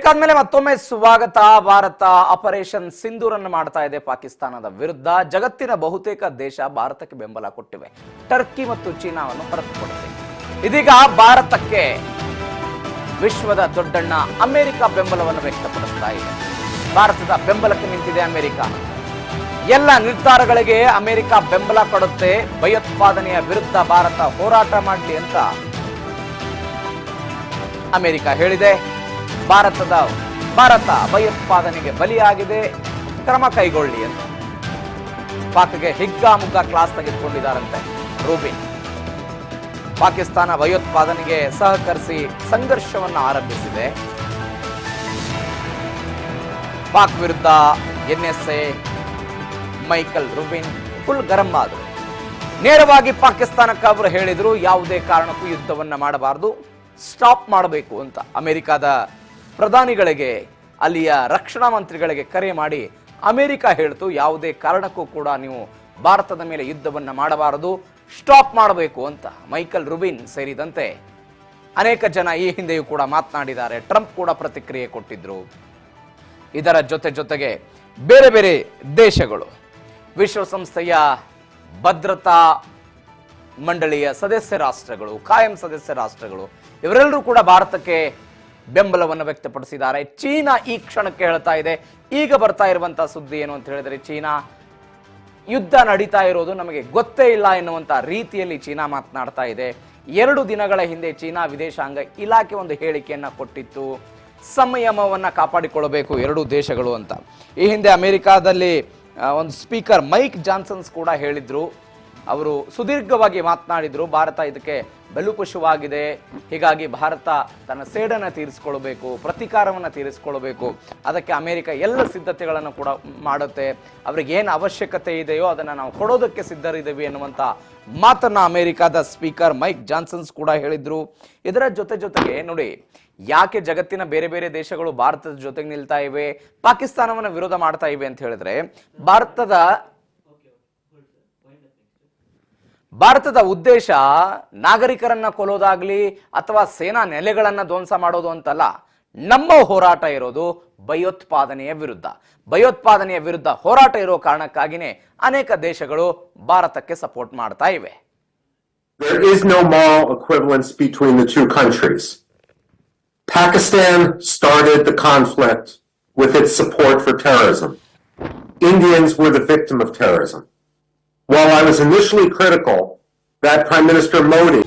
Break ಆದ್ಮೇಲೆ ಮತ್ತೊಮ್ಮೆ ಸ್ವಾಗತ. ಭಾರತ ಆಪರೇಷನ್ ಸಿಂಧೂರನ್ನು ಮಾಡ್ತಾ ಇದೆ ಪಾಕಿಸ್ತಾನದ ವಿರುದ್ಧ. ಜಗತ್ತಿನ ಬಹುತೇಕ ದೇಶ ಭಾರತಕ್ಕೆ ಬೆಂಬಲ ಕೊಟ್ಟಿವೆ, ಟರ್ಕಿ ಮತ್ತು ಚೀನಾವನ್ನು ಹೊರತುಪಡಿಸಿ. ಇದೀಗ ಭಾರತಕ್ಕೆ ವಿಶ್ವದ ದೊಡ್ಡಣ್ಣ ಅಮೆರಿಕ ಬೆಂಬಲವನ್ನು ವ್ಯಕ್ತಪಡಿಸ್ತಾ ಇದೆ. ಭಾರತದ ಬೆಂಬಲಕ್ಕೆ ನಿಂತಿದೆ ಅಮೆರಿಕ. ಎಲ್ಲ ನಿರ್ಧಾರಗಳಿಗೆ ಅಮೆರಿಕ ಬೆಂಬಲ ಕೊಡುತ್ತೆ. ಭಯೋತ್ಪಾದನೆಯ ವಿರುದ್ಧ ಭಾರತ ಹೋರಾಟ ಮಾಡಲಿ ಅಂತ ಅಮೆರಿಕ ಹೇಳಿದೆ. ಭಾರತ ಭಯೋತ್ಪಾದನೆಗೆ ಬಲಿಯಾಗಿದೆ, ಕ್ರಮ ಕೈಗೊಳ್ಳಿ ಅಂತ ಪಾಕ್ಗೆ ಹಿಗ್ಗಾಮುಗ್ಗಾ ಕ್ಲಾಸ್ ತೆಗೆದುಕೊಂಡಿದ್ದಾರಂತೆ ರೂಬಿನ್. ಪಾಕಿಸ್ತಾನ ಭಯೋತ್ಪಾದನೆಗೆ ಸಹಕರಿಸಿ ಸಂಘರ್ಷವನ್ನು ಆರಂಭಿಸಿದೆ. ಪಾಕ್ ವಿರುದ್ಧ ಎನ್ಎಸ್ಎ ಮೈಕಲ್ ರೂಬಿನ್ ಫುಲ್ ಗರಂ ಆದರು. ನೇರವಾಗಿ ಪಾಕಿಸ್ತಾನಕ್ಕೆ ಅವರು ಹೇಳಿದ್ರು, ಯಾವುದೇ ಕಾರಣಕ್ಕೂ ಯುದ್ಧವನ್ನ ಮಾಡಬಾರದು, ಸ್ಟಾಪ್ ಮಾಡಬೇಕು ಅಂತ. ಅಮೆರಿಕದ ಪ್ರಧಾನಿಗಳಿಗೆ, ಅಲ್ಲಿಯ ರಕ್ಷಣಾ ಮಂತ್ರಿಗಳಿಗೆ ಕರೆ ಮಾಡಿ ಅಮೆರಿಕ ಹೇಳ್ತು, ಯಾವುದೇ ಕಾರಣಕ್ಕೂ ಕೂಡ ನೀವು ಭಾರತದ ಮೇಲೆ ಯುದ್ಧವನ್ನ ಮಾಡಬಾರದು, ಸ್ಟಾಪ್ ಮಾಡಬೇಕು ಅಂತ. ಮೈಕಲ್ ರೂಬಿನ್ ಸೇರಿದಂತೆ ಅನೇಕ ಜನ ಈ ಹಿಂದೆಯೂ ಕೂಡ ಮಾತನಾಡಿದ್ದಾರೆ. ಟ್ರಂಪ್ ಕೂಡ ಪ್ರತಿಕ್ರಿಯೆ ಕೊಟ್ಟಿದ್ರು. ಇದರ ಜೊತೆಗೆ ಬೇರೆ ಬೇರೆ ದೇಶಗಳು, ವಿಶ್ವಸಂಸ್ಥೆಯ ಭದ್ರತಾ ಮಂಡಳಿಯ ಸದಸ್ಯ ರಾಷ್ಟ್ರಗಳು, ಕಾಯಂ ಸದಸ್ಯ ರಾಷ್ಟ್ರಗಳು, ಇವರೆಲ್ಲರೂ ಕೂಡ ಭಾರತಕ್ಕೆ ಬೆಂಬಲವನ್ನು ವ್ಯಕ್ತಪಡಿಸಿದ್ದಾರೆ. ಚೀನಾ ಈ ಕ್ಷಣಕ್ಕೆ ಹೇಳ್ತಾ ಇದೆ, ಈಗ ಬರ್ತಾ ಇರುವಂತಹ ಸುದ್ದಿ ಏನು ಅಂತ ಹೇಳಿದ್ರೆ, ಚೀನಾ ಯುದ್ಧ ನಡೀತಾ ಇರೋದು ನಮಗೆ ಗೊತ್ತೇ ಇಲ್ಲ ಎನ್ನುವಂತ ರೀತಿಯಲ್ಲಿ ಚೀನಾ ಮಾತನಾಡ್ತಾ ಇದೆ. 2 ದಿನಗಳ ಹಿಂದೆ ಚೀನಾ ವಿದೇಶಾಂಗ ಇಲಾಖೆ ಒಂದು ಹೇಳಿಕೆಯನ್ನ ಕೊಟ್ಟಿತ್ತು, ಸಂಯಮವನ್ನ ಕಾಪಾಡಿಕೊಳ್ಳಬೇಕು ಎರಡೂ ದೇಶಗಳು ಅಂತ. ಈ ಹಿಂದೆ ಅಮೆರಿಕಾದಲ್ಲಿ ಒಂದು ಸ್ಪೀಕರ್ ಮೈಕ್ ಜಾನ್ಸನ್ಸ್ ಕೂಡ ಹೇಳಿದ್ರು. ಅವರು ಸುದೀರ್ಘವಾಗಿ ಮಾತನಾಡಿದ್ರು, ಭಾರತ ಇದಕ್ಕೆ ಬಲುಪುಷವಾಗಿದೆ, ಹೀಗಾಗಿ ಭಾರತ ತನ್ನ ಸೇಡನ್ನು ತೀರಿಸಿಕೊಳ್ಬೇಕು, ಪ್ರತೀಕಾರವನ್ನು ತೀರಿಸಿಕೊಳ್ಬೇಕು, ಅದಕ್ಕೆ ಅಮೆರಿಕ ಎಲ್ಲ ಸಿದ್ಧತೆಗಳನ್ನು ಕೂಡ ಮಾಡುತ್ತೆ, ಅವ್ರಿಗೆ ಏನು ಅವಶ್ಯಕತೆ ಇದೆಯೋ ಅದನ್ನು ನಾವು ಕೊಡೋದಕ್ಕೆ ಸಿದ್ಧರಿದ್ದೇವೆ ಎನ್ನುವಂಥ ಮಾತನ್ನ ಅಮೆರಿಕದ ಸ್ಪೀಕರ್ ಮೈಕ್ ಜಾನ್ಸನ್ಸ್ ಕೂಡ ಹೇಳಿದ್ರು. ಇದರ ಜೊತೆಗೆ ನೋಡಿ, ಯಾಕೆ ಜಗತ್ತಿನ ಬೇರೆ ಬೇರೆ ದೇಶಗಳು ಭಾರತದ ಜೊತೆಗೆ ನಿಲ್ತಾ ಇವೆ, ಪಾಕಿಸ್ತಾನವನ್ನು ವಿರೋಧ ಮಾಡ್ತಾ ಇವೆ ಅಂತ ಹೇಳಿದ್ರೆ, ಭಾರತದ ಉದ್ದೇಶ ನಾಗರಿಕರನ್ನ ಕೊಲ್ಲೋದಾಗ್ಲಿ ಅಥವಾ ಸೇನಾ ನೆಲೆಗಳನ್ನ ಧ್ವಂಸ ಮಾಡೋದು ಅಂತಲ್ಲ. ನಮ್ಮ ಹೋರಾಟ ಇರೋದು ಭಯೋತ್ಪಾದನೆಯ ವಿರುದ್ಧ. ಭಯೋತ್ಪಾದನೆಯ ವಿರುದ್ಧ ಹೋರಾಟ ಇರೋ ಕಾರಣಕ್ಕಾಗಿನೇ ಅನೇಕ ದೇಶಗಳು ಭಾರತಕ್ಕೆ ಸಪೋರ್ಟ್ ಮಾಡ್ತಾ ಇವೆ. There is no moral equivalence between the two countries. Pakistan started the conflict with its support for terrorism. Indians were the victim of terrorism. While I was initially critical that Prime Minister Modi